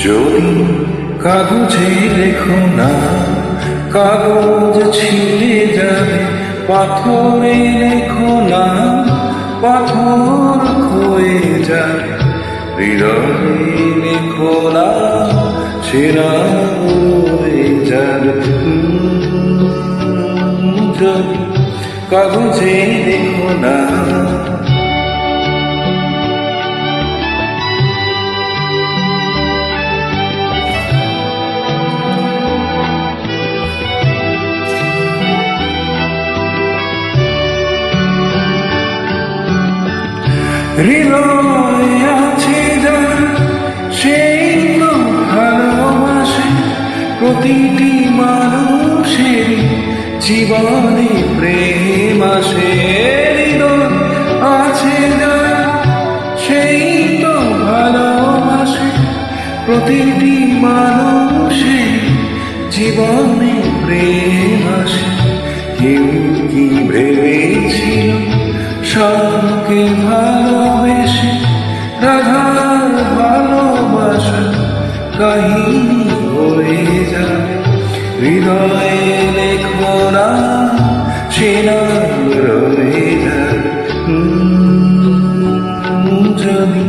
যদি কাগজে লেখো না, কাগজ ছিঁড়ে যাবে। পাথরে লেখো না, পাথর ক্ষয়ে যাবে। হৃদয়ে লেখো না, সেরা রয়ে যাবে। যদি কাগজে লেখো না, হৃদয় আছে যার সেই তো ভালোবাসে। প্রতিটি মানুষের জীবনে প্রেম আসে। হৃদয় আছে যার সেই তো ভালোবাসে। প্রতিটি মানুষের জীবনে প্রেম আসে। কেউ কি ভেবেছিল সবকে ভালোবেসে রাধার ভালোবাসা কাহিনী হয়ে যাবে। হৃদয়ে লেখো না, সে নাম রয়ে যাবে। যদি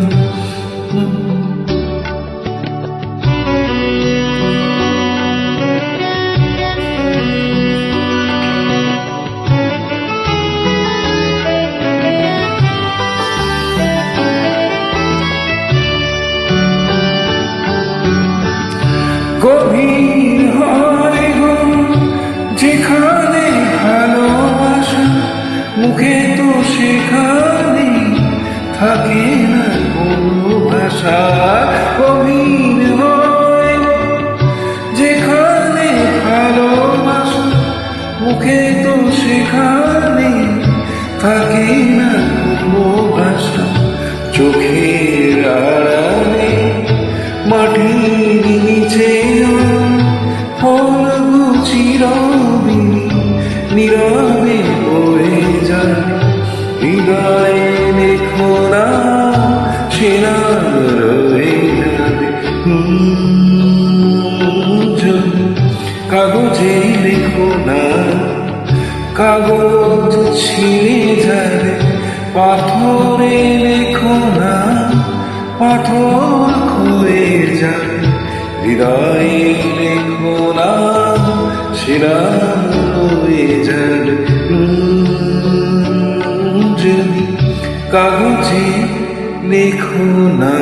গভীর হয় গো যেখানে ভালোবাসা, মুখে তো সেখানে থাকে না কোনো ভাষা। গভীর হয় গো যেখানে ভালোবাসা, মুখে তো সেখানে থাকে না কোনো ভাষা। চোখের আড়ালে মাটির নিচে ফলগু চিরদিন নীরবে বয়ে যায়। হৃদয়ে লেখো না, সে নাম রয়ে যাবে। যদি কাগজে লেখো না, কাগজ ছিঁড়ে যাবে। পাথরে লেখো না, পাথর ক্ষয়ে যাবে। হৃদয়ে লেখো না, সেরা হয়ে যাবে। যদি কাগজে লেখো না।